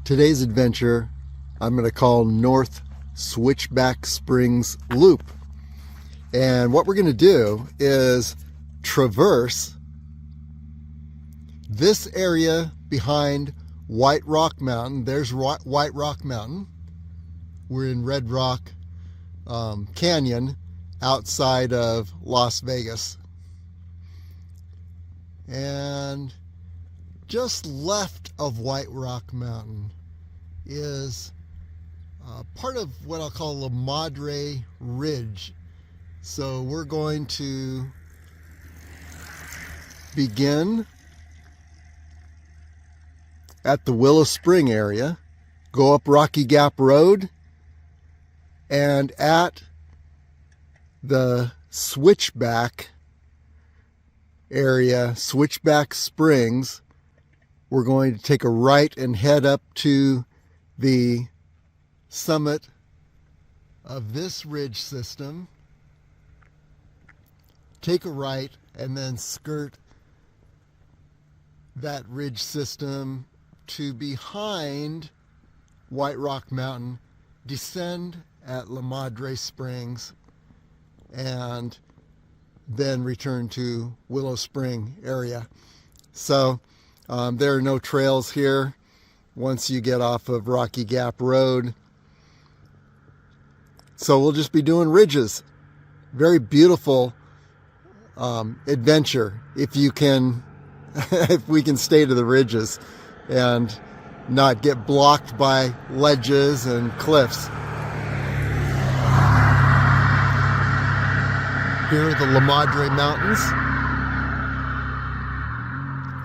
Today's adventure I'm going to call North Switchback Springs Loop. And what we're going to do is traverse this area behind White Rock Mountain. There's White Rock Mountain. We're in Red Rock Canyon outside of Las Vegas. And just left of White Rock Mountain is part of what I'll call the Madre Ridge. So we're going to begin at the Willow Spring area, go up Rocky Gap Road, and at the Switchback area, Switchback Springs, we're going to take a right and head up to the summit of this ridge system, take a right, and then skirt that ridge system to behind White Rock Mountain, descend at La Madre Springs, and then return to Willow Spring area. So there are no trails here once you get off of Rocky Gap Road. So we'll just be doing ridges. Very beautiful adventure if you can, if we can stay to the ridges and not get blocked by ledges and cliffs. Here are the La Madre Mountains.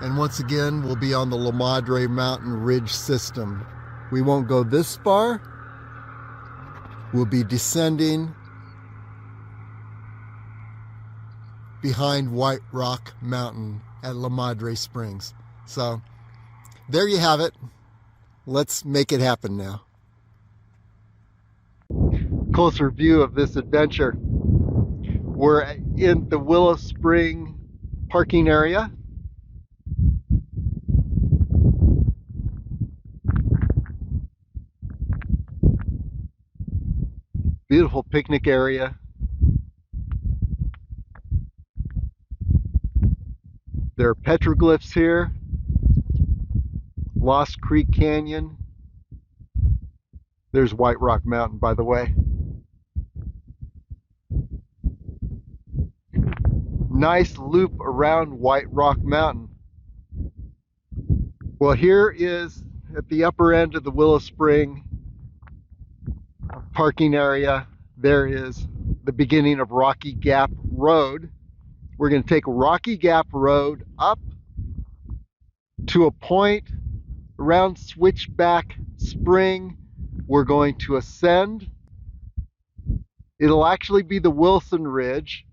And once again, we'll be on the La Madre Mountain Ridge system. We won't go this far. We'll be descending behind White Rock Mountain at La Madre Springs. So there you have it. Let's make it happen now. Closer view of this adventure. We're in the Willow Spring parking area. Beautiful picnic area. There are petroglyphs here. Lost Creek Canyon. There's White Rock Mountain, by the way. Nice loop around White Rock Mountain. Well, here is at the upper end of the Willow Spring parking area. There is the beginning of Rocky Gap Road. We're going to take Rocky Gap Road up to a point around Switchback Spring. We're going to ascend. It'll actually be the Wilson Ridge.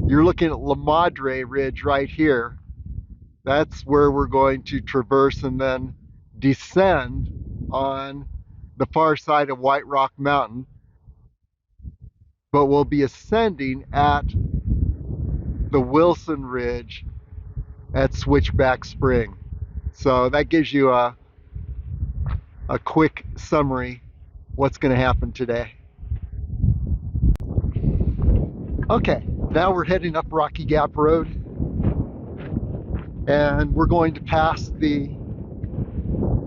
You're looking at La Madre Ridge right here. That's where we're going to traverse and then descend on the far side of White Rock Mountain. But we'll be ascending at the Wilson Ridge at Switchback Spring. So that gives you a quick summary what's going to happen today. Okay, now we're heading up Rocky Gap Road, and we're going to pass the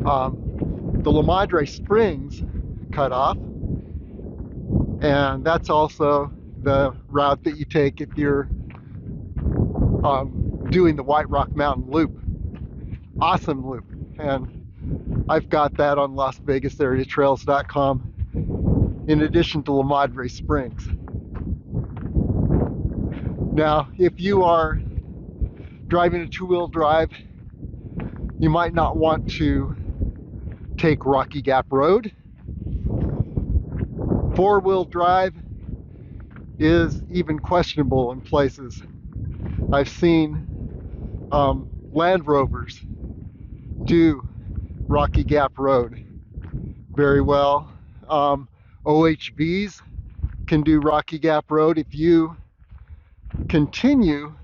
La Madre Springs cutoff, and that's also the route that you take if you're doing the White Rock Mountain Loop. Awesome loop, and I've got that on LasVegasAreaTrails.com in addition to La Madre Springs. Now, if you are driving a two-wheel drive, you might not want to take Rocky Gap Road. Four-wheel drive is even questionable in places. I've seen Land Rovers do Rocky Gap Road very well. OHVs can do Rocky Gap Road. If you continue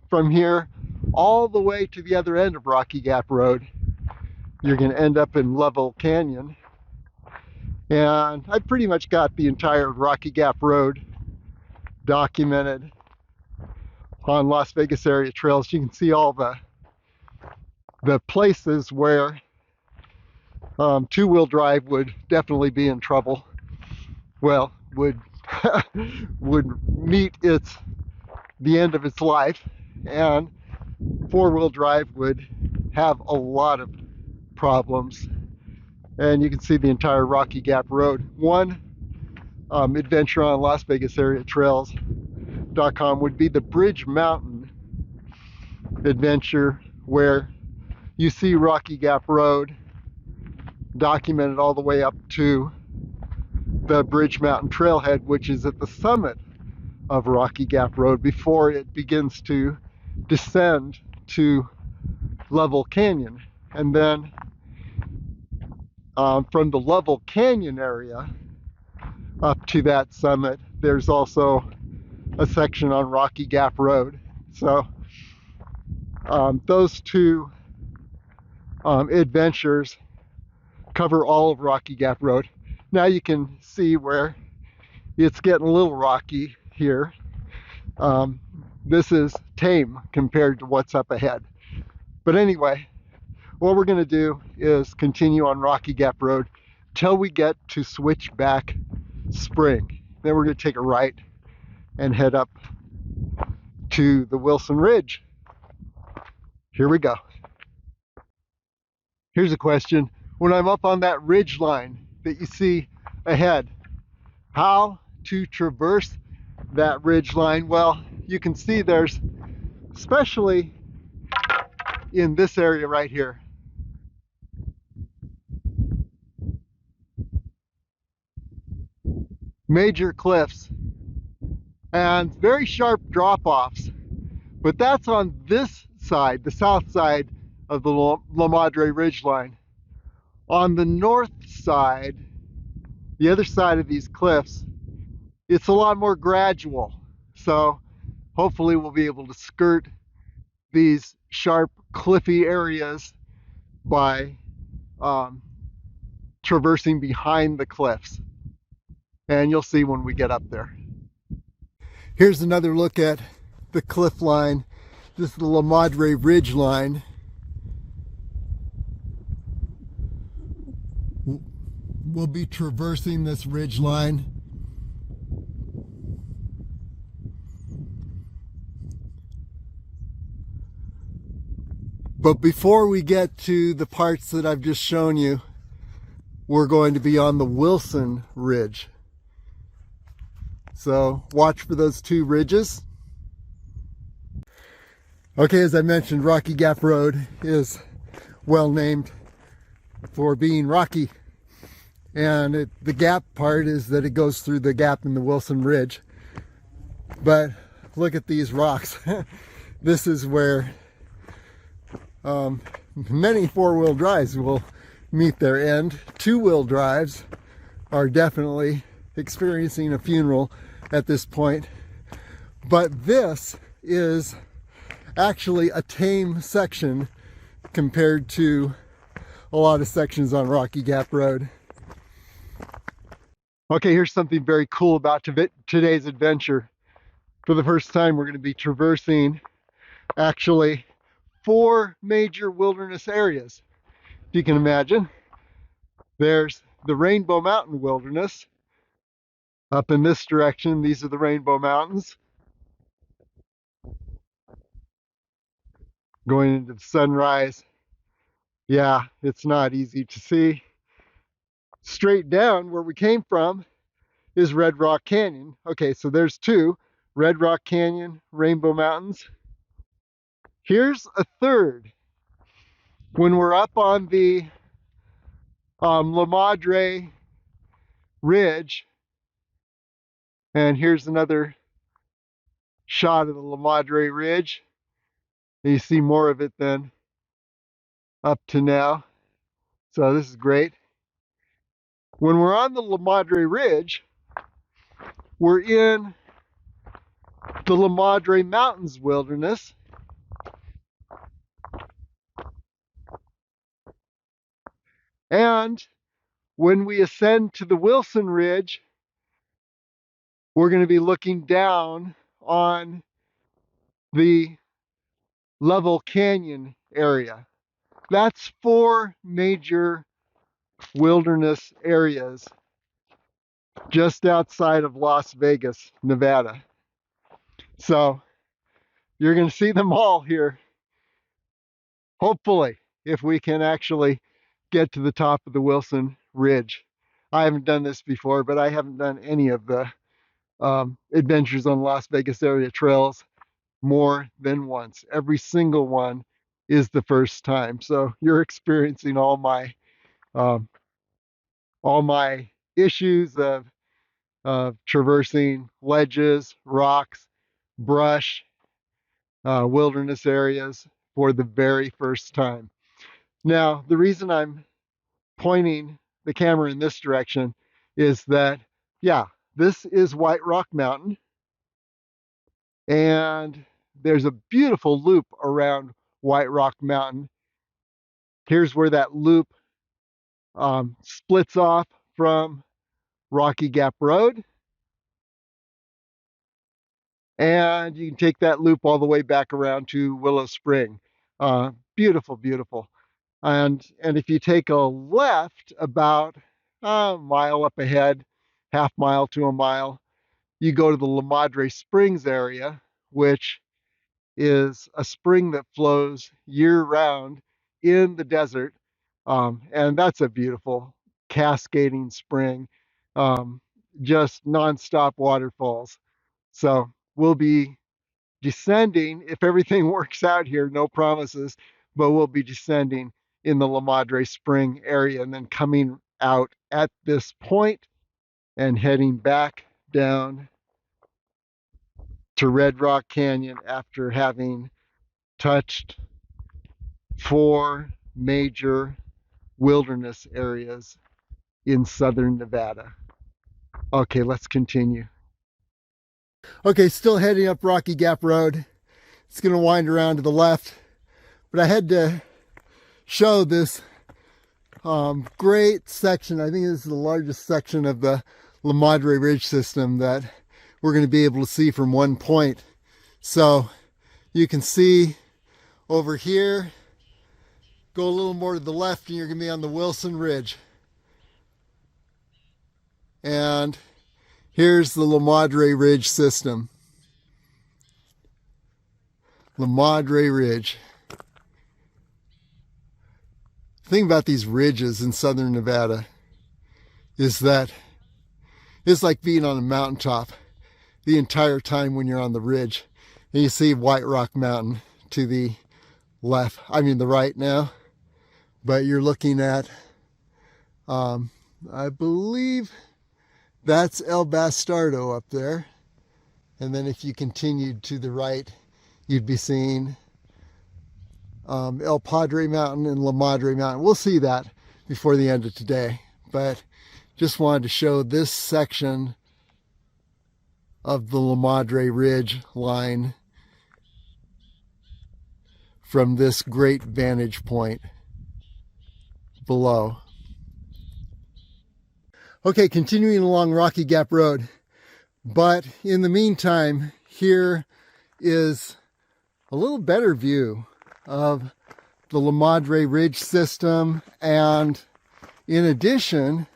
from here all the way to the other end of Rocky Gap Road, you're going to end up in Level Canyon. And I pretty much got the entire Rocky Gap Road documented on Las Vegas area trails. You can see all the places where two-wheel drive would definitely be in trouble. Well, would meet the end of its life, and four-wheel drive would have a lot of problems. And you can see the entire Rocky Gap Road. One adventure on Las Vegas area trails.com would be the Bridge Mountain adventure, where you see Rocky Gap Road documented all the way up to the Bridge Mountain Trailhead, which is at the summit of Rocky Gap Road before it begins to descend to Level Canyon. And then from the Level Canyon area up to that summit, there's also a section on Rocky Gap Road. So those two adventures cover all of Rocky Gap Road. Now you can see where it's getting a little rocky here. This is tame compared to what's up ahead. But anyway, what we're going to do is continue on Rocky Gap Road till we get to Switchback Spring. Then we're going to take a right and head up to the Wilson Ridge. Here we go. Here's a question. When I'm up on that ridge line that you see ahead, how to traverse that ridge line? Well, you can see there's, especially in this area right here, major cliffs and very sharp drop-offs. But that's on this side, the south side of the La Madre Ridgeline. On the north side, the other side of these cliffs, it's a lot more gradual. So hopefully we'll be able to skirt these sharp cliffy areas by traversing behind the cliffs. And you'll see when we get up there. Here's another look at the cliff line. This is the La Madre Ridgeline. We'll be traversing this ridge line. But before we get to the parts that I've just shown you, we're going to be on the Wilson Ridge. So watch for those two ridges. Okay, as I mentioned, Rocky Gap Road is well named for being rocky. And the gap part is that it goes through the gap in the Wilson Ridge. But look at these rocks. This is where many four-wheel drives will meet their end. Two-wheel drives are definitely experiencing a funeral at this point. But this is actually a tame section compared to a lot of sections on Rocky Gap Road. Okay, here's something very cool about today's adventure. For the first time, we're going to be traversing actually 4 major wilderness areas. If you can imagine, there's the Rainbow Mountain Wilderness. Up in this direction, these are the Rainbow Mountains. Going into the sunrise. Yeah, it's not easy to see. Straight down where we came from is Red Rock Canyon. Okay, so there's 2, Red Rock Canyon, Rainbow Mountains. Here's a third. When we're up on the La Madre Ridge, and here's another shot of the La Madre Ridge. And you see more of it than up to now. So this is great. When we're on the La Madre Ridge, we're in the La Madre Mountains Wilderness. And when we ascend to the Wilson Ridge, we're going to be looking down on the Level Canyon area. That's 4 major wilderness areas just outside of Las Vegas, Nevada. So you're going to see them all here, hopefully, if we can actually get to the top of the Wilson Ridge. I haven't done this before, but I haven't done any of the adventures on Las Vegas area trails more than once. Every single one is the first time. So you're experiencing um, all my issues of traversing ledges, rocks, brush, wilderness areas for the very first time. Now, the reason I'm pointing the camera in this direction is that, yeah, this is White Rock Mountain, and there's a beautiful loop around White Rock Mountain. Here's where that loop splits off from Rocky Gap Road. And you can take that loop all the way back around to Willow Spring. Beautiful, beautiful. And if you take a left about a mile up ahead, half mile to a mile, you go to the La Madre Springs area, which is a spring that flows year round in the desert. And that's a beautiful cascading spring, um, just nonstop waterfalls. So we'll be descending, if everything works out here, no promises, but we'll be descending in the La Madre Spring area and then coming out at this point and heading back down to Red Rock Canyon after having touched 4 major wilderness areas in southern Nevada. Okay, let's continue. Okay, still heading up Rocky Gap Road. It's going to wind around to the left, but I had to show this great section. I think this is the largest section of the La Madre Ridge system that we're going to be able to see from one point. So you can see over here, go a little more to the left and you're going to be on the Wilson Ridge. And here's the La Madre Ridge system. La Madre Ridge. The thing about these ridges in southern Nevada is that it's like being on a mountaintop the entire time when you're on the ridge. And you see White Rock Mountain to the left, I mean the right now, but you're looking at, I believe that's El Bastardo up there. And then if you continued to the right, you'd be seeing El Padre Mountain and La Madre Mountain. We'll see that before the end of today, but just wanted to show this section of the La Madre Ridge line from this great vantage point below. Okay, continuing along Rocky Gap Road, but in the meantime, here is a little better view of the La Madre Ridge system, and in addition,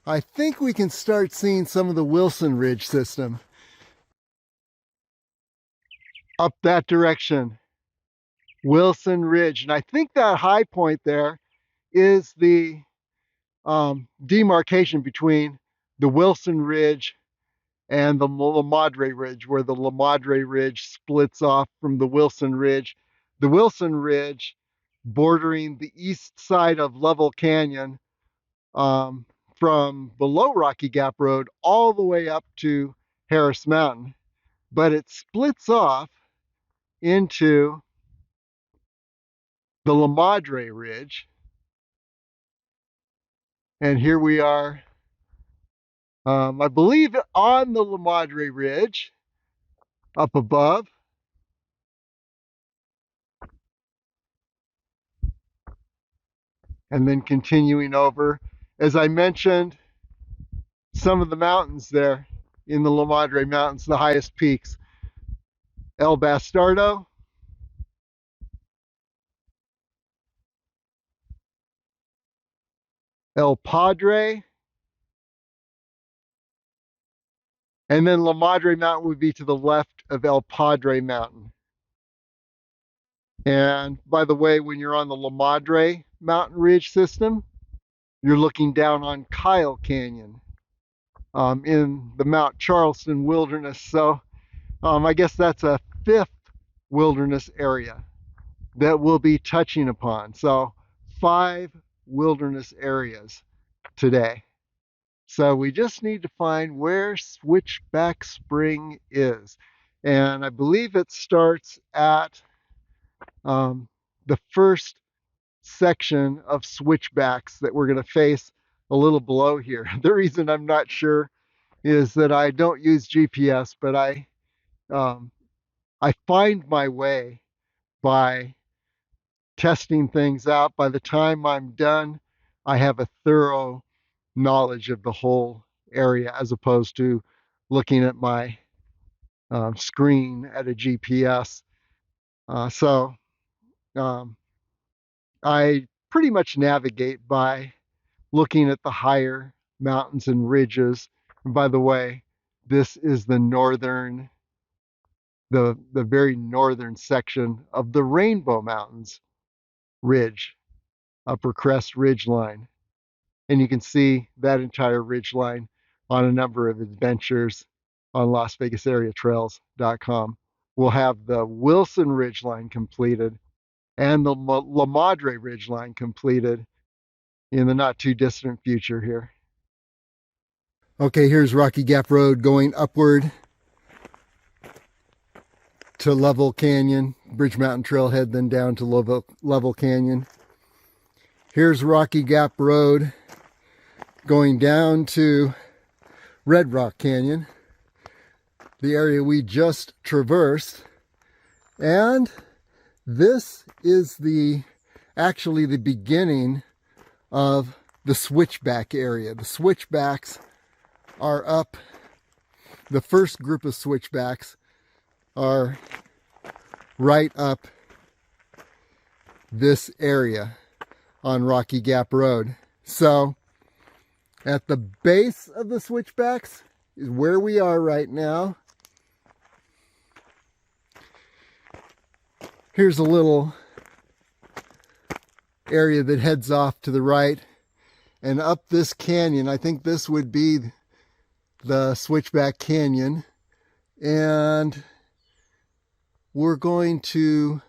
I think we can start seeing some of the Wilson Ridge system. Up that direction, Wilson Ridge, and I think that high point there is the demarcation between the Wilson Ridge and the La Madre Ridge, where the La Madre Ridge splits off from the Wilson Ridge. The Wilson Ridge bordering the east side of Level Canyon, from below Rocky Gap Road all the way up to Harris Mountain, but it splits off into the La Madre Ridge. And here we are, I believe, on the La Madre Ridge up above. and then continuing over. As I mentioned, some of the mountains there in the La Madre Mountains, the highest peaks: El Bastardo, El Padre, and then La Madre Mountain would be to the left of El Padre Mountain. And by the way, when you're on the La Madre mountain ridge system, you're looking down on Kyle Canyon in the Mount Charleston Wilderness. So I guess that's a fifth wilderness area that we'll be touching upon. So 5 wilderness areas today. So we just need to find where Switchback Spring is. And I believe it starts at the first section of switchbacks that we're going to face a little below here. The reason I'm not sure is that I don't use GPS, but I find my way by testing things out. By the time I'm done, I have a thorough knowledge of the whole area as opposed to looking at my screen at a GPS. So I pretty much navigate by looking at the higher mountains and ridges. And by the way, this is the very northern section of the Rainbow Mountains ridge, Upper Crest Ridgeline. And you can see that entire ridgeline on a number of adventures on LasVegasAreaTrails.com. We'll have the Wilson Ridgeline completed and the La Madre Ridgeline completed in the not too distant future here. Okay, here's Rocky Gap Road going upward to Level Canyon, Bridge Mountain Trailhead, then down to Level Canyon. Here's Rocky Gap Road going down to Red Rock Canyon, the area we just traversed. And this is actually the beginning of the switchback area. The switchbacks are up. The first group of switchbacks are right up this area on Rocky Gap Road. So at the base of the switchbacks is where we are right now. Here's a little area that heads off to the right and up this canyon. I think this would be the Switchback Canyon, and we're going to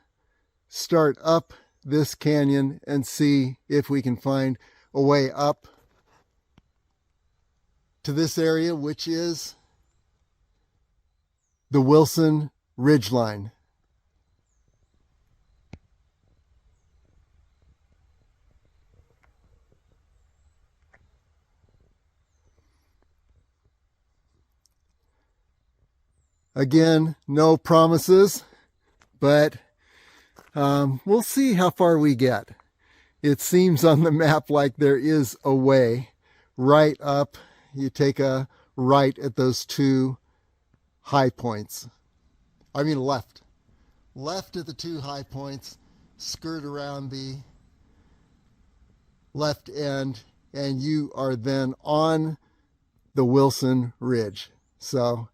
start up this canyon and see if we can find a way up to this area, which is the Wilson Ridgeline. Again, no promises, but we'll see how far we get. It seems on the map like there is a way right up. You take a right at those 2 high points. I mean left. Left at the 2 high points, skirt around the left end, and you are then on the Wilson Ridge. So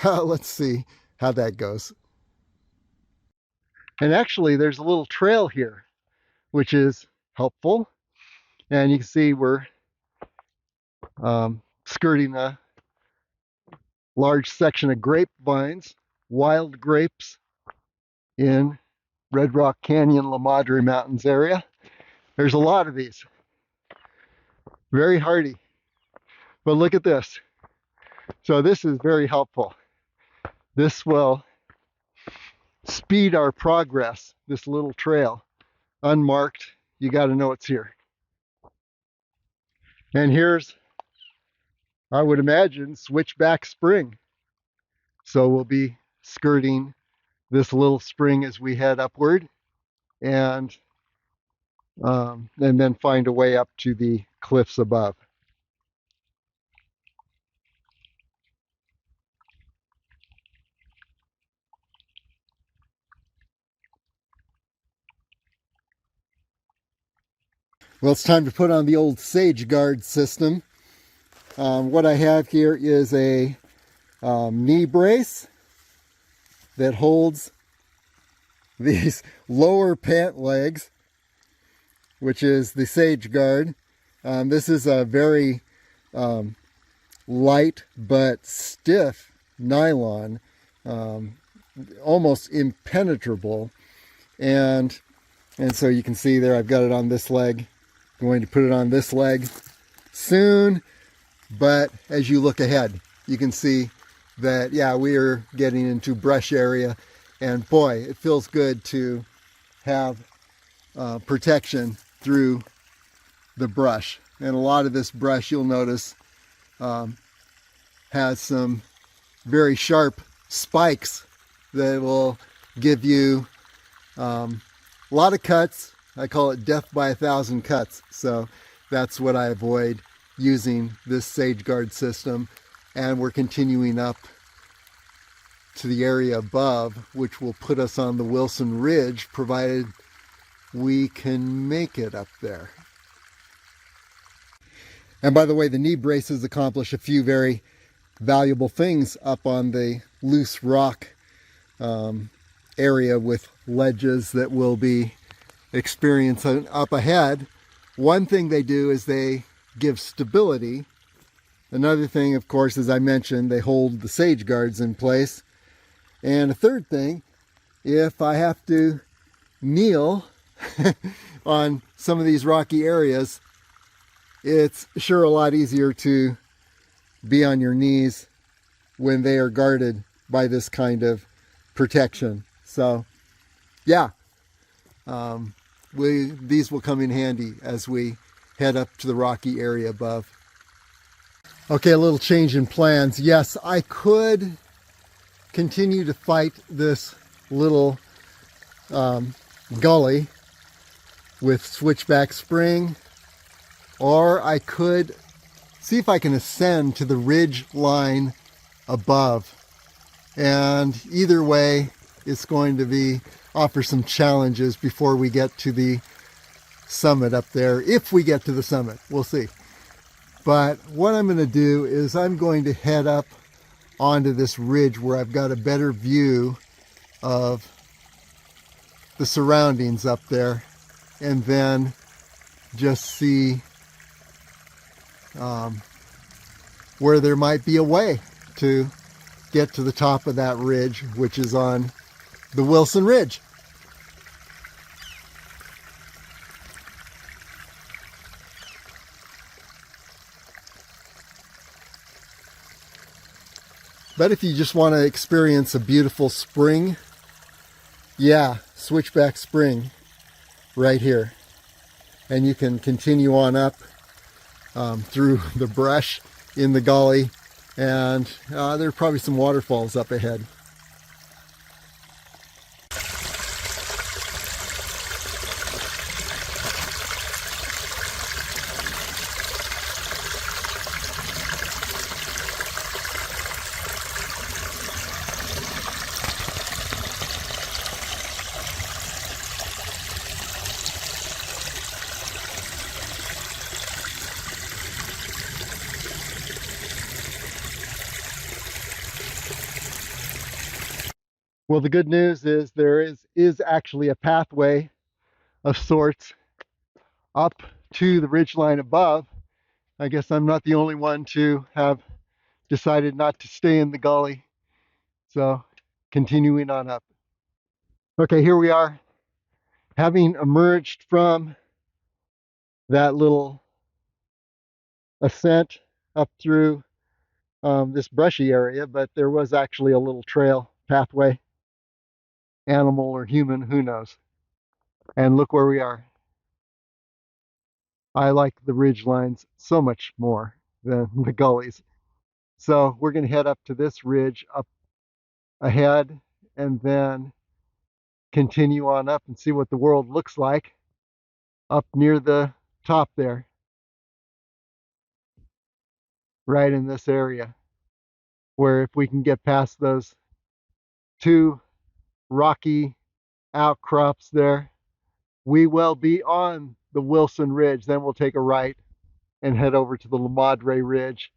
let's see how that goes. And actually, there's a little trail here, which is helpful. And you can see we're skirting a large section of grapevines, wild grapes in Red Rock Canyon, La Madre Mountains area. There's a lot of these. Very hardy. But look at this. So this is very helpful. This will speed our progress, this little trail. Unmarked, you got to know it's here. And here's, I would imagine, Switchback Spring. So we'll be skirting this little spring as we head upward. And and then find a way up to the cliffs above. Well, it's time to put on the old Sage Guard system. What I have here is a knee brace that holds these lower pant legs, which is the Sage Guard. This is a very light but stiff nylon, almost impenetrable, and so you can see there I've got it on this leg. I'm going to put it on this leg soon, but as you look ahead you can see that, yeah, we are getting into brush area, and boy, it feels good to have protection through the brush. And a lot of this brush, you'll notice, has some very sharp spikes that will give you a lot of cuts. I call it death by 1,000 cuts. So that's what I avoid using this Sage Guard system. And we're continuing up to the area above, which will put us on the Wilson Ridge, provided we can make it up there. And by the way, the knee braces accomplish a few very valuable things up on the loose rock area with ledges that we'll be experiencing up ahead. One thing they do is they give stability. Another thing, of course, as I mentioned, they hold the Sage Guards in place. And a third thing, if I have to kneel on some of these rocky areas, it's sure a lot easier to be on your knees when they are guarded by this kind of protection. So, yeah, these will come in handy as we head up to the rocky area above. Okay, a little change in plans. Yes, I could continue to fight this little gully with Switchback Spring, or I could see if I can ascend to the ridge line above. And either way, it's going to offer some challenges before we get to the summit up there. If we get to the summit, we'll see. But what I'm going to do is I'm going to head up onto this ridge where I've got a better view of the surroundings up there, and then just see where there might be a way to get to the top of that ridge, which is on the Wilson Ridge. But if you just want to experience a beautiful spring, yeah, Switchback Spring right here. And you can continue on up through the brush in the gully, and there are probably some waterfalls up ahead. Well, the good news is there is actually a pathway of sorts up to the ridgeline above. I guess I'm not the only one to have decided not to stay in the gully. So continuing on up. Okay, here we are, having emerged from that little ascent up through this brushy area, but there was actually a little trail pathway, animal or human, who knows. And look where we are. I like the ridge lines so much more than the gullies. So we're going to head up to this ridge up ahead, and then continue on up and see what the world looks like up near the top there, right in this area, where if we can get past those two rocky outcrops there, we will be on the Wilson Ridge. Then we'll take a right and head over to the Madre Ridge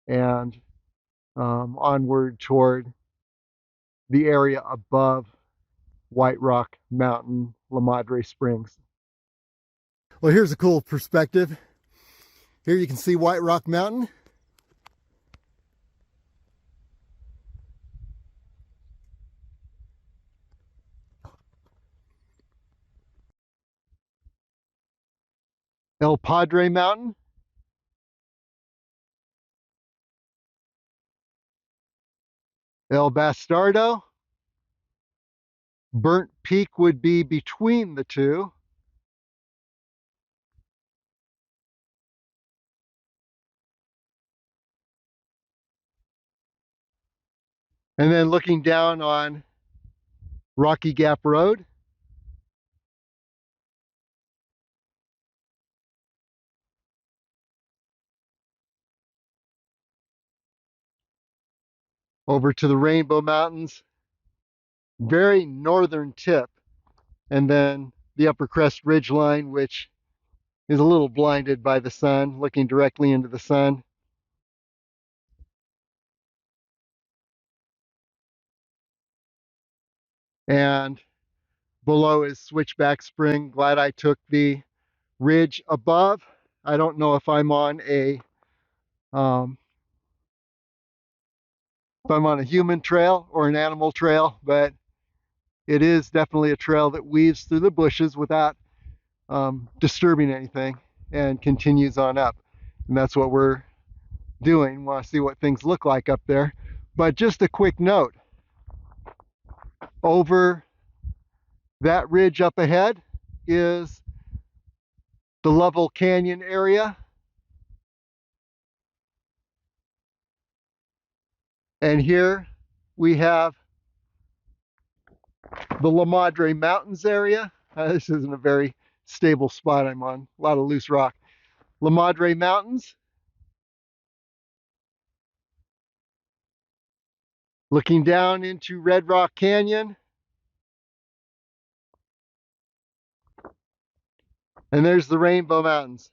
and onward toward the area above White Rock Mountain, La Madre Springs. Well, here's a cool perspective. Here you can see White Rock Mountain. El Padre Mountain. El Bastardo. Burnt Peak would be between the two. And then looking down on Rocky Gap Road. Over to the Rainbow Mountains, very northern tip. And then the Upper Crest Ridgeline, which is a little blinded by the sun, looking directly into the sun. And below is Switchback Spring. Glad I took the ridge above. I don't know if I'm on a human trail or an animal trail, but it is definitely a trail that weaves through the bushes without disturbing anything and continues on up. And that's what we're doing. Want to see what things look like up there. But just a quick note, over that ridge up ahead is the Lovell Canyon area. And here we have the La Madre Mountains area. This isn't a very stable spot I'm on, a lot of loose rock. La Madre Mountains. Looking down into Red Rock Canyon. And there's the Rainbow Mountains.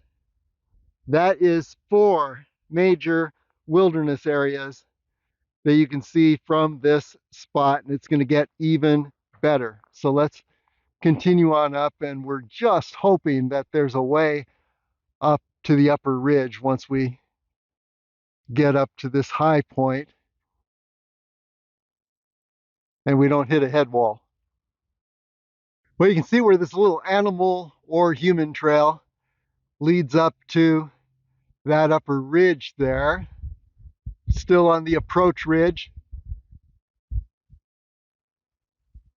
That is 4 major wilderness areas that you can see from this spot, and it's going to get even better. So let's continue on up, and we're just hoping that there's a way up to the upper ridge once we get up to this high point and we don't hit a head wall. Well, you can see where this little animal or human trail leads up to that upper ridge there, still on the approach ridge.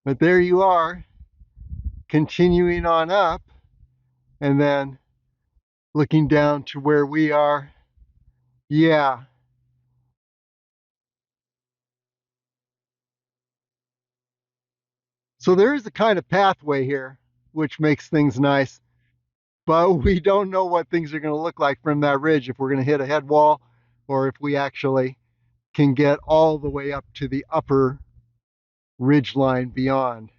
But there you are, continuing on up, and then looking down to where we are. Yeah. So there is a kind of pathway here, which makes things nice. But we don't know what things are going to look like from that ridge, if we're going to hit a head wall or if we actually can get all the way up to the upper ridge line beyond.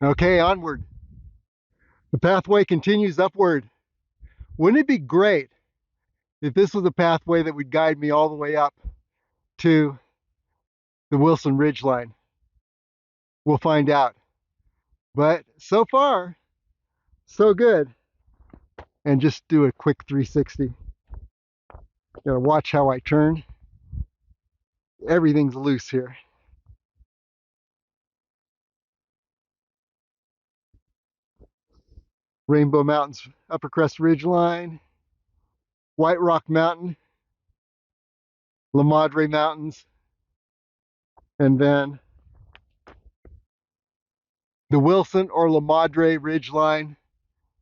Okay, onward. The pathway continues upward. Wouldn't it be great if this was a pathway that would guide me all the way up to the Wilson Ridgeline? We'll find out. But so far, so good. And just do a quick 360. Gotta watch how I turn. Everything's loose here. Rainbow Mountains, Upper Crest Ridgeline, White Rock Mountain, La Madre Mountains, And then the Wilson or La Madre Ridgeline,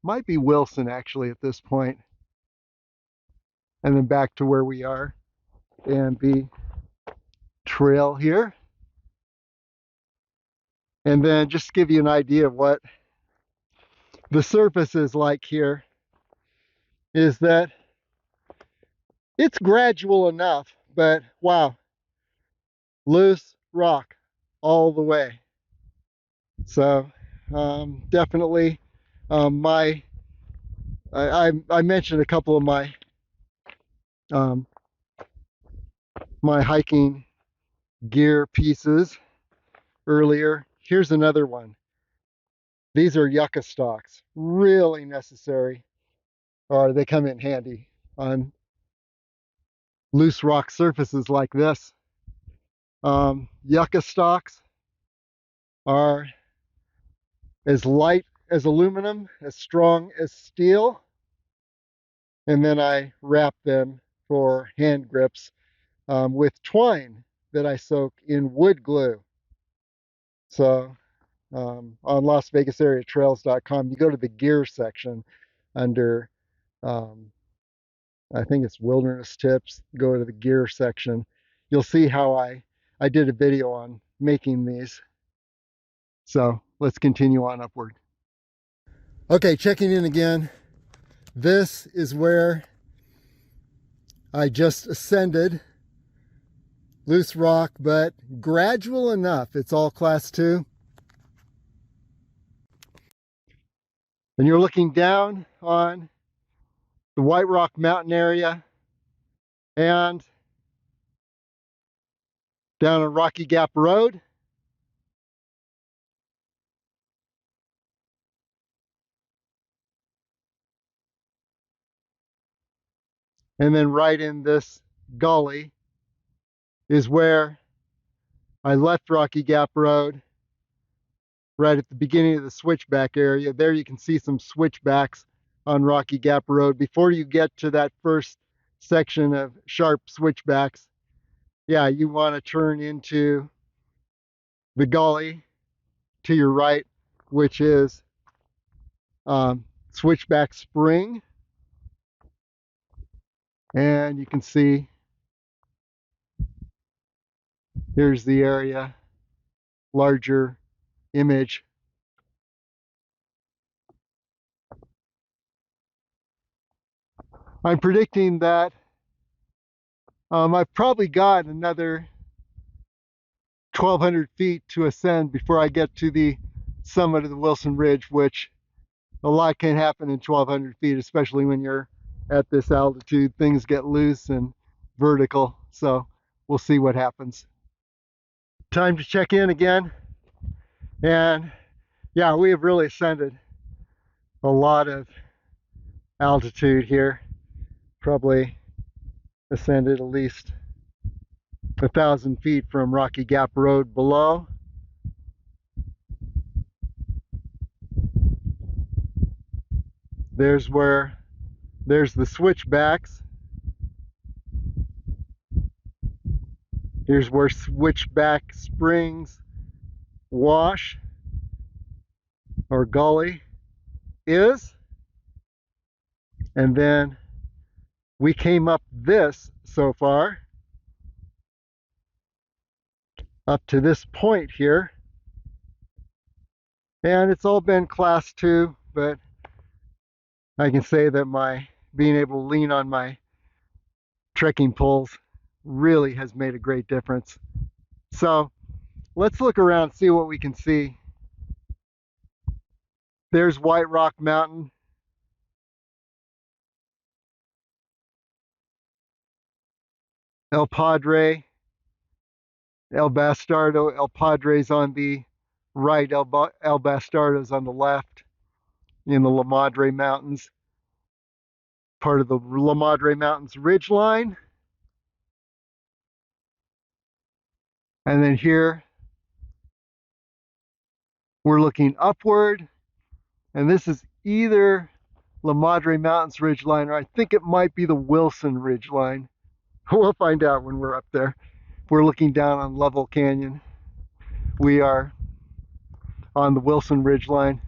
might be Wilson actually at this point, and then back to where we are and the trail here. And then just to give you an idea of what the surface is like here, is that it's gradual enough, but wow, loose rock all the way. So definitely I mentioned a couple of my my hiking gear pieces earlier. Here's another one. These are yucca stalks, really necessary, or they come in handy on loose rock surfaces like this. Yucca stalks are as light as aluminum, as strong as steel, and then I wrap them for hand grips with twine that I soak in wood glue. So on LasVegasAreaTrails.com, you go to the gear section under, I think it's Wilderness Tips, go to the gear section. You'll see how I did a video on making these. So let's continue on upward. Okay, checking in again. This is where I just ascended. Loose rock, but gradual enough. It's all class 2. And you're looking down on the White Rock Mountain area and down on Rocky Gap Road. And then right in this gully is where I left Rocky Gap Road, right at the beginning of the switchback area. There you can see some switchbacks on Rocky Gap Road. Before you get to that first section of sharp switchbacks, yeah, you want to turn into the gully to your right, which is Switchback Spring. And you can see here's the area, larger image. I'm predicting that I've probably got another 1,200 feet to ascend before I get to the summit of the Wilson Ridge, which a lot can happen in 1,200 feet, especially when you're at this altitude. Things get loose and vertical, so we'll see what happens. Time to check in again. And yeah, we have really ascended a lot of altitude here. Probably ascended at least 1,000 feet from Rocky Gap Road below. There's the switchbacks. Here's where Switchback Springs wash or gully is. And then we came up this so far, up to this point here. And it's all been class 2, but I can say that my being able to lean on my trekking poles really has made a great difference. So let's look around, see what we can see. There's White Rock Mountain. El Padre, El Bastardo. El Padre's on the right, El Bastardo's on the left in the La Madre Mountains. Part of the La Madre Mountains Ridgeline. And then here, we're looking upward, and this is either La Madre Mountains Ridgeline, or I think it might be the Wilson Ridgeline. We'll find out when we're up there. If we're looking down on Level Canyon, we are on the Wilson Ridgeline.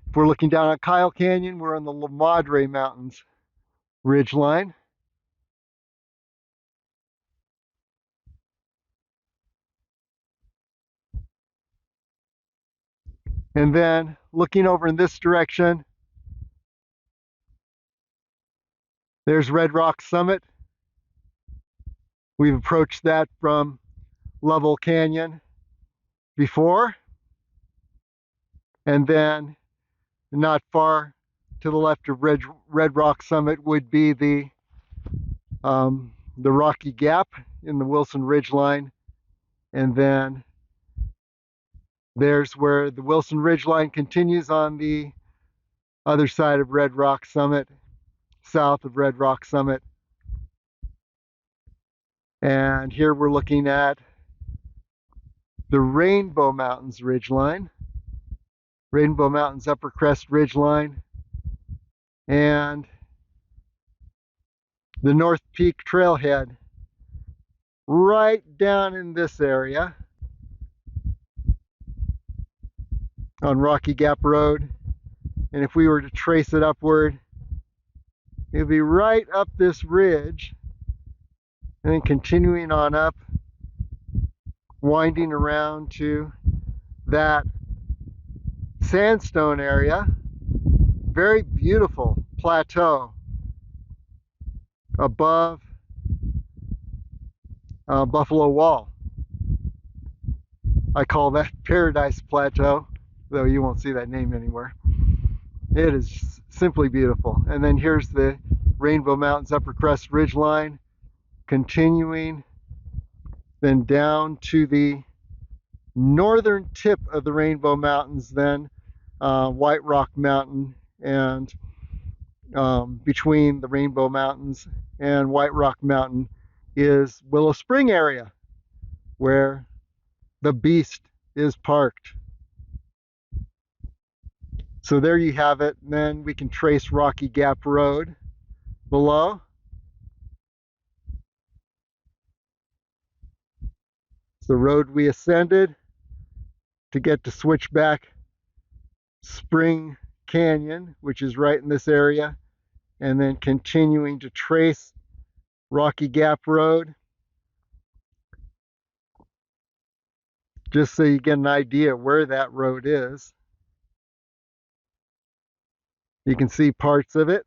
If we're looking down on Kyle Canyon, we're on the Madre Mountains Ridgeline. And then looking over in this direction, there's Red Rock Summit. We've approached that from Level Canyon before. And then not far to the left of Red Rock Summit would be the Rocky Gap in the Wilson Ridgeline. And then there's where the Wilson Ridgeline continues on the other side of Red Rock Summit, south of Red Rock Summit. And here we're looking at the Rainbow Mountains Ridgeline, Rainbow Mountains Upper Crest Ridgeline, and the North Peak Trailhead right down in this area on Rocky Gap Road. And if we were to trace it upward, it would be right up this ridge and then continuing on up, winding around to that sandstone area. Very beautiful plateau above Buffalo Wall. I call that Paradise Plateau, though you won't see that name anywhere. It is simply beautiful. And then here's the Rainbow Mountains Upper Crest Ridgeline, continuing then down to the northern tip of the Rainbow Mountains, then White Rock Mountain, and between the Rainbow Mountains and White Rock Mountain is Willow Spring area, where the Beast is parked. So there you have it. And then we can trace Rocky Gap Road below. It's the road we ascended to get to Switchback Spring Canyon, which is right in this area, and then continuing to trace Rocky Gap Road, just so you get an idea where that road is. You can see parts of it.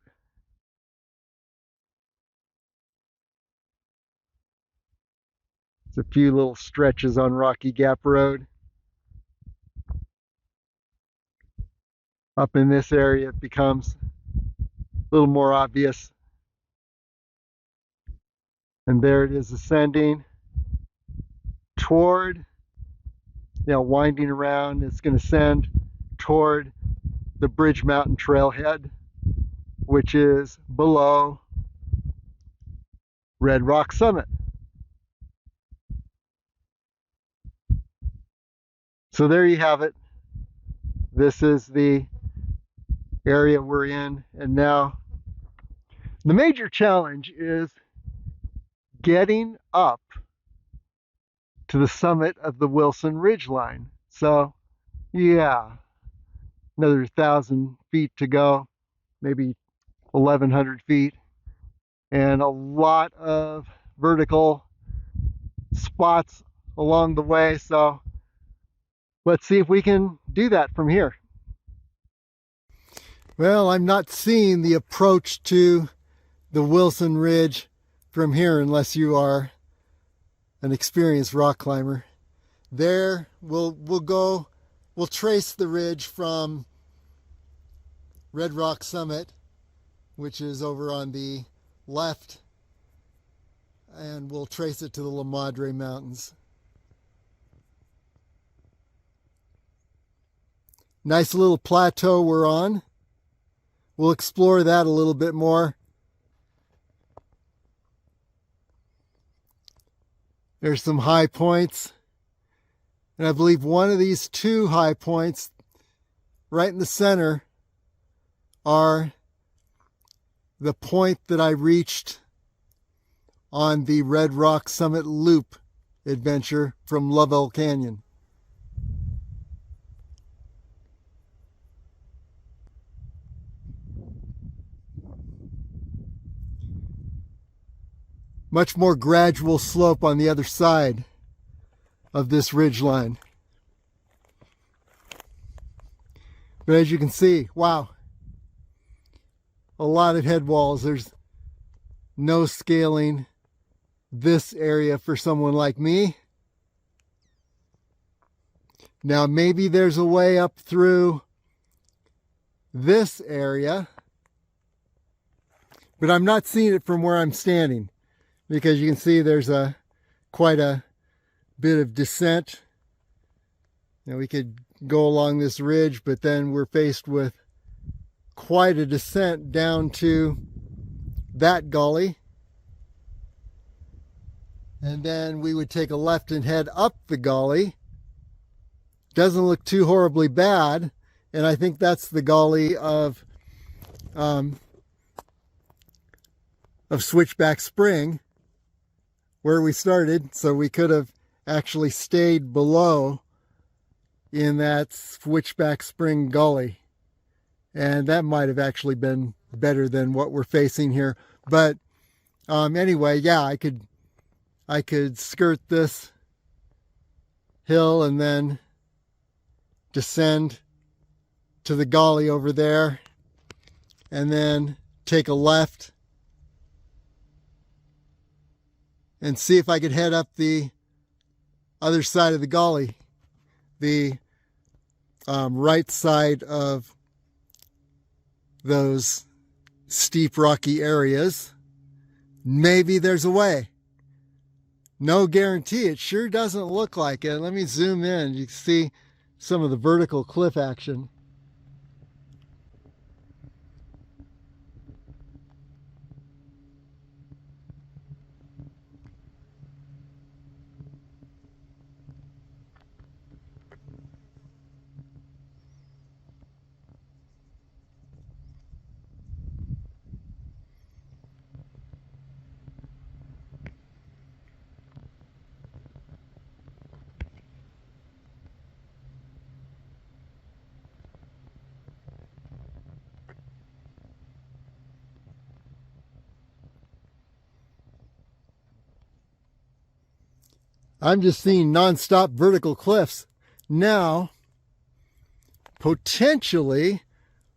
There's a few little stretches on Rocky Gap Road. Up in this area, it becomes a little more obvious. And there it is ascending toward, winding around. It's going to send toward the Bridge Mountain Trailhead, which is below Red Rock Summit. So there you have it. This is the area we're in, and now the major challenge is getting up to the summit of the Wilson Ridgeline. So yeah, another 1,000 feet to go, maybe 1,100 feet, and a lot of vertical spots along the way. So let's see if we can do that from here. Well, I'm not seeing the approach to the Wilson Ridge from here unless you are an experienced rock climber. There, we'll trace the ridge from Red Rock Summit, which is over on the left, and we'll trace it to the La Madre Mountains. Nice little plateau we're on. We'll explore that a little bit more. There's some high points. And I believe one of these two high points right in the center are the point that I reached on the Red Rock Summit loop adventure from Lovell Canyon. Much more gradual slope on the other side of this ridge line. But as you can see, wow, a lot of head walls. There's no scaling this area for someone like me. Now maybe there's a way up through this area, but I'm not seeing it from where I'm standing, because you can see there's quite a bit of descent. Now we could go along this ridge, but then we're faced with quite a descent down to that gully. And then we would take a left and head up the gully. Doesn't look too horribly bad. And I think that's the gully of Switchback Spring, where we started. So we could have actually stayed below in that Switchback Spring gully. And that might have actually been better than what we're facing here. But anyway, yeah, I could skirt this hill and then descend to the gully over there, and then take a left and see if I could head up the other side of the gully, the right side of those steep rocky areas. Maybe there's a way. No guarantee. It sure doesn't look like it. Let me zoom in. You can see some of the vertical cliff action. I'm just seeing non-stop vertical cliffs. Now, potentially,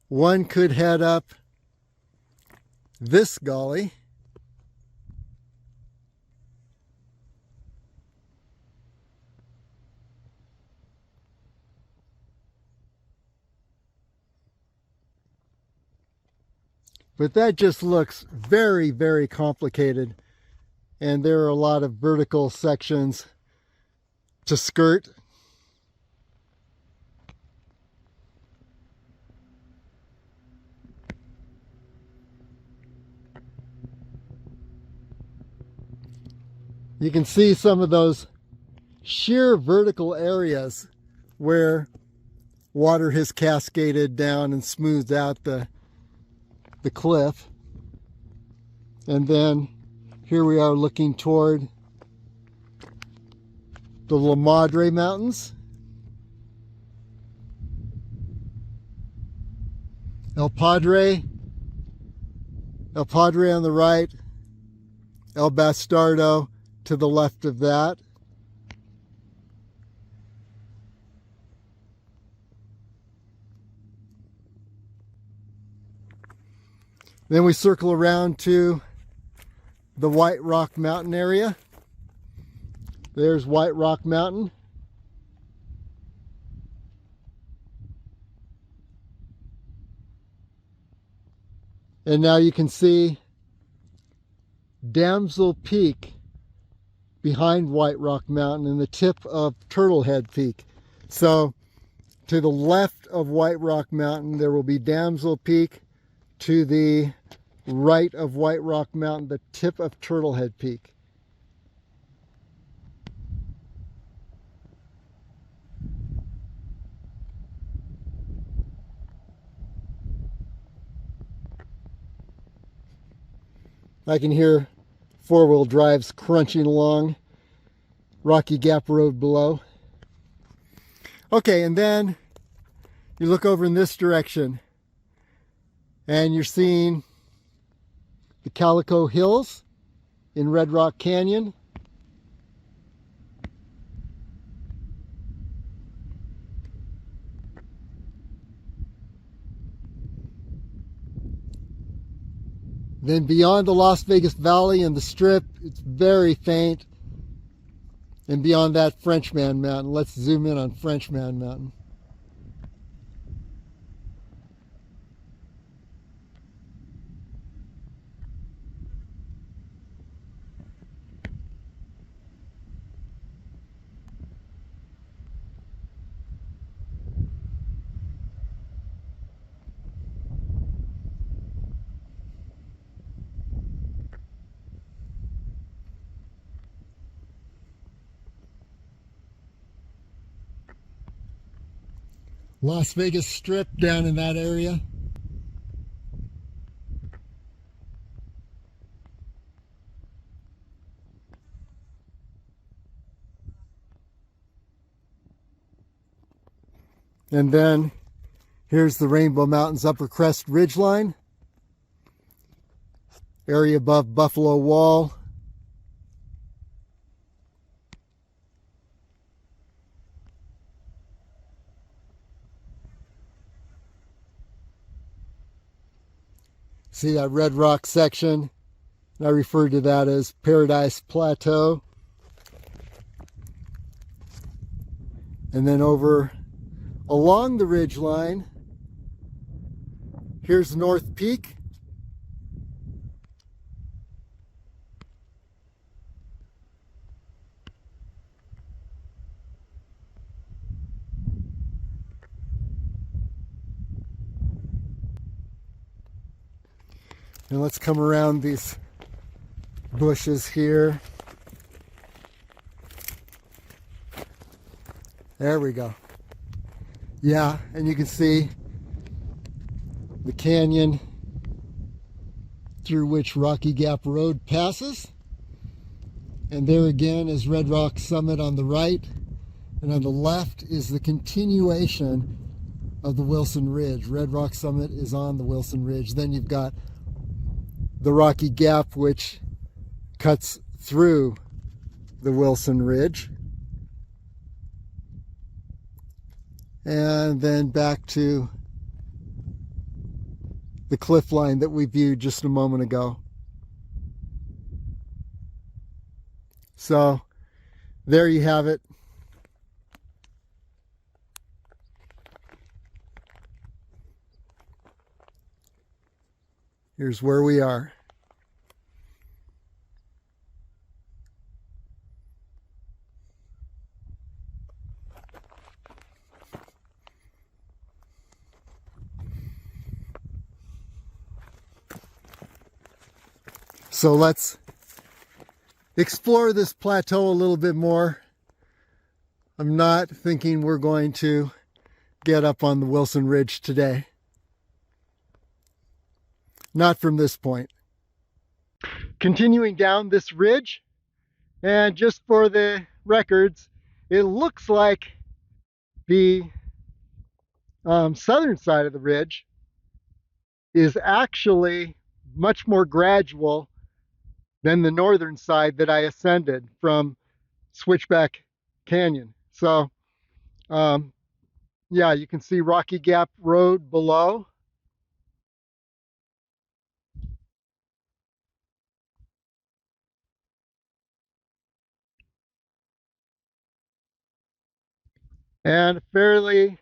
one could head up this gully. But that just looks very, very complicated. And there are a lot of vertical sections to skirt. You can see some of those sheer vertical areas where water has cascaded down and smoothed out the cliff. And then here we are looking toward the La Madre Mountains. El Padre on the right, El Bastardo to the left of that. Then we circle around to the White Rock Mountain area. There's White Rock Mountain. And now you can see Damsel Peak behind White Rock Mountain and the tip of Turtlehead Peak. So to the left of White Rock Mountain, there will be Damsel Peak. To the right of White Rock Mountain, the tip of Turtlehead Peak. I can hear four-wheel drives crunching along Rocky Gap Road below. Okay, and then you look over in this direction and you're seeing the Calico Hills in Red Rock Canyon. Then beyond the Las Vegas Valley and the Strip, it's very faint. And beyond that, Frenchman Mountain. Let's zoom in on Frenchman Mountain. Las Vegas Strip down in that area. And then here's the Rainbow Mountains Upper Crest Ridgeline, area above Buffalo Wall. See that red rock section? I refer to that as Paradise Plateau. And then over along the ridge line, here's North Peak. And let's come around these bushes here. There we go. Yeah, and you can see the canyon through which Rocky Gap Road passes. And there again is Red Rock Summit on the right. And on the left is the continuation of the Wilson Ridge. Red Rock Summit is on the Wilson Ridge. Then you've got the Rocky Gap, which cuts through the Wilson Ridge. And then back to the cliff line that we viewed just a moment ago. So there you have it. Here's where we are. So let's explore this plateau a little bit more. I'm not thinking we're going to get up on the Wilson Ridge today. Not from this point. Continuing down this ridge, and just for the records, it looks like the southern side of the ridge is actually much more gradual than the northern side that I ascended from Switchback Canyon. So yeah, you can see Rocky Gap Road below. And a fairly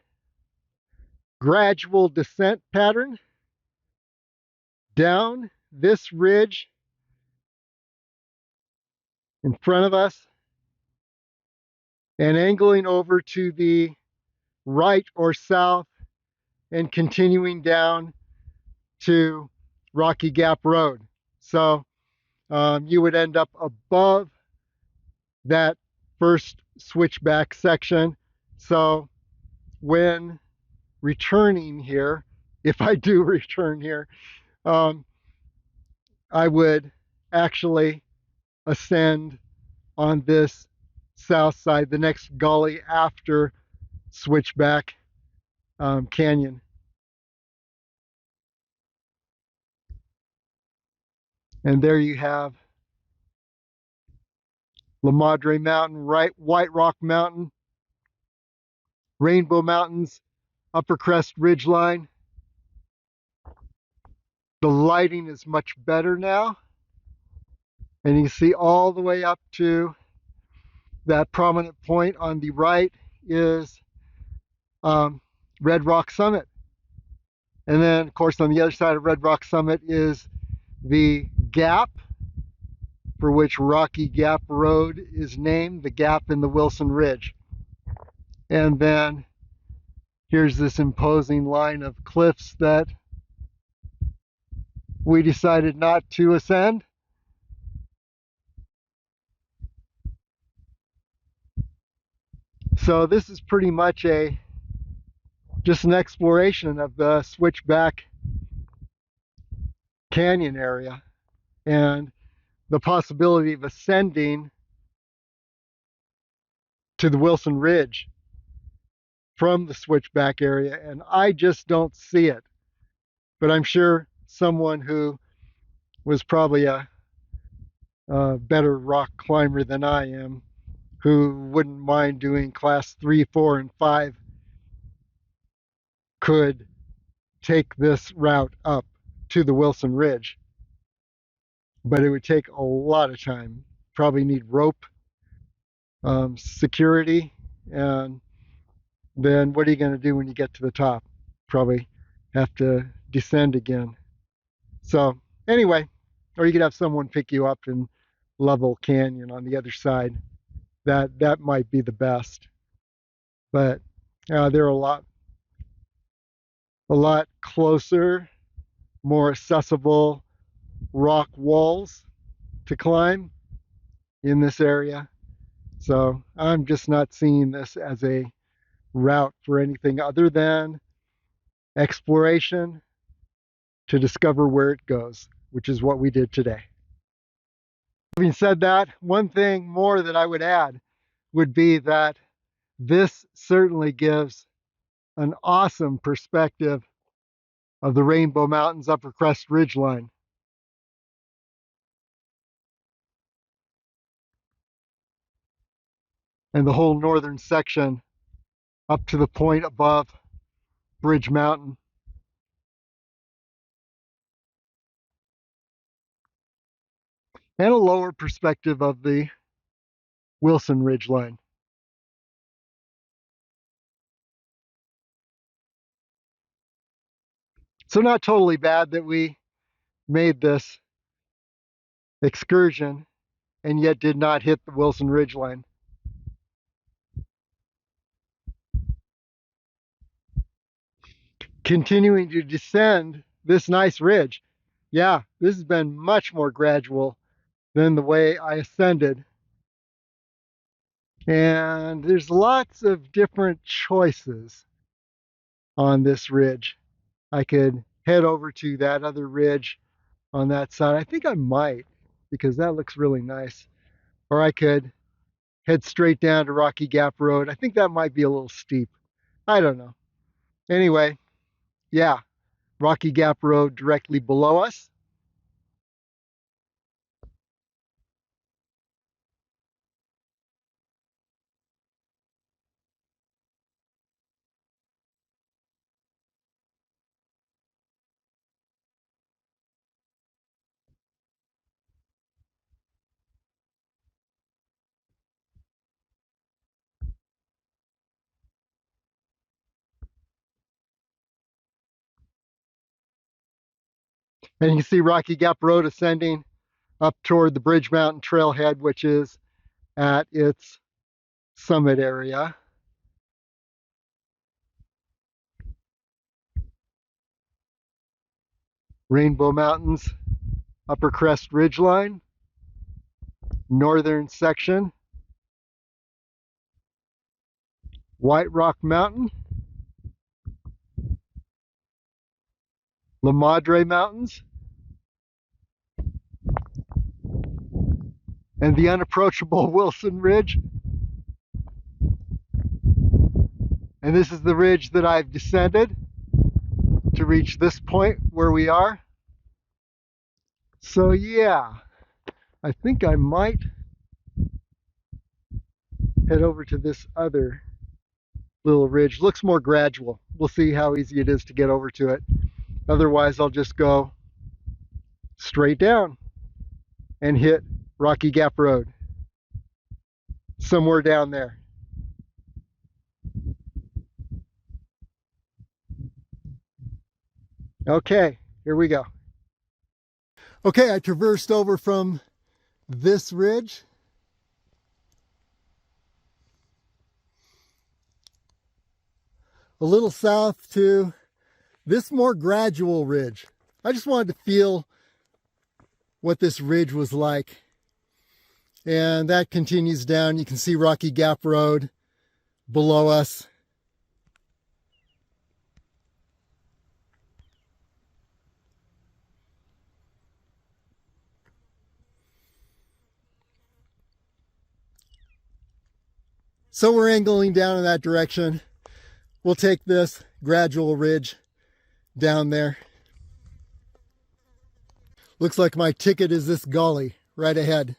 gradual descent pattern down this ridge in front of us and angling over to the right or south and continuing down to Rocky Gap Road. So you would end up above that first switchback section. So when returning here, if I do return here, I would actually ascend on this south side, the next gully after Switchback Canyon. And there you have La Madre Mountain, White Rock Mountain, Rainbow Mountains, Upper Crest Ridgeline. The lighting is much better now. And you can see all the way up to that prominent point on the right is Red Rock Summit. And then, of course, on the other side of Red Rock Summit is the Gap, for which Rocky Gap Road is named, the Gap in the Wilson Ridge. And then here's this imposing line of cliffs that we decided not to ascend. So this is pretty much just an exploration of the Switchback Canyon area and the possibility of ascending to the Wilson Ridge from the Switchback area, and I just don't see it. But I'm sure someone who was probably a better rock climber than I am, who wouldn't mind doing class 3, 4, and 5, could take this route up to the Wilson Ridge. But it would take a lot of time. Probably need rope security, and then what are you going to do when you get to the top? Probably have to descend again. So anyway, or you could have someone pick you up in Level Canyon on the other side. That might be the best. But there are a lot closer, more accessible rock walls to climb in this area. So I'm just not seeing this as a route for anything other than exploration to discover where it goes, which is what we did today. Having said that, one thing more that I would add would be that this certainly gives an awesome perspective of the Rainbow Mountains Upper Crest Ridgeline. And the whole northern section up to the point above Bridge Mountain. And a lower perspective of the Wilson Ridgeline. So not totally bad that we made this excursion and yet did not hit the Wilson Ridgeline. Continuing to descend this nice ridge. Yeah, this has been much more gradual than the way I ascended. And there's lots of different choices on this ridge. I could head over to that other ridge on that side. I think I might, because that looks really nice. Or I could head straight down to Rocky Gap Road. I think that might be a little steep. I don't know. Anyway, yeah, Rocky Gap Road directly below us. And you can see Rocky Gap Road ascending up toward the Bridge Mountain Trailhead, which is at its summit area. Rainbow Mountains, Upper Crest Ridgeline, northern section, White Rock Mountain, La Madre Mountains, and the unapproachable Wilson Ridge. And this is the ridge that I've descended to reach this point where we are. So yeah, I think I might head over to this other little ridge. Looks more gradual. We'll see how easy it is to get over to it. Otherwise, I'll just go straight down and hit Rocky Gap Road somewhere down there. Okay, here we go. Okay, I traversed over from this ridge a little south to this more gradual ridge. I just wanted to feel what this ridge was like. And that continues down. You can see Rocky Gap Road below us. So we're angling down in that direction. We'll take this gradual ridge down there. Looks like my ticket is this gully right ahead.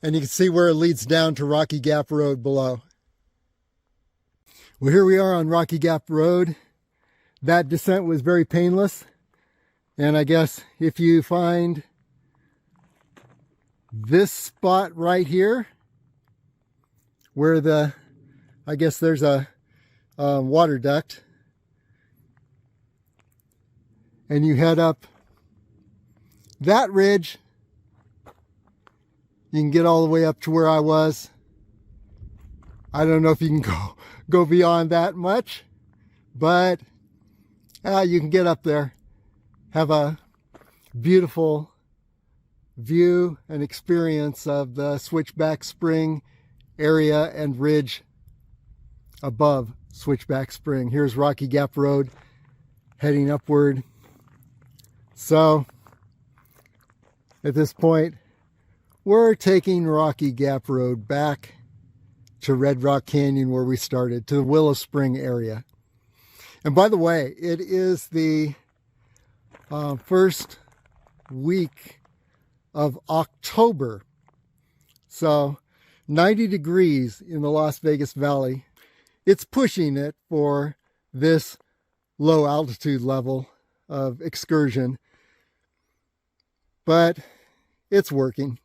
And you can see where it leads down to Rocky Gap Road below. Well, here we are on Rocky Gap Road. That descent was very painless. And I guess if you find this spot right here, where I guess there's a water duct, and you head up that ridge, you can get all the way up to where I was. I don't know if you can go beyond that much, but you can get up there, have a beautiful view and experience of the Switchback Spring area and ridge above Switchback Spring. Here's Rocky Gap Road heading upward. So at this point, we're taking Rocky Gap Road back to Red Rock Canyon where we started, to the Willow Spring area. And by the way, it is the first week of October. So 90 degrees in the Las Vegas Valley. It's pushing it for this low altitude level of excursion, but it's working.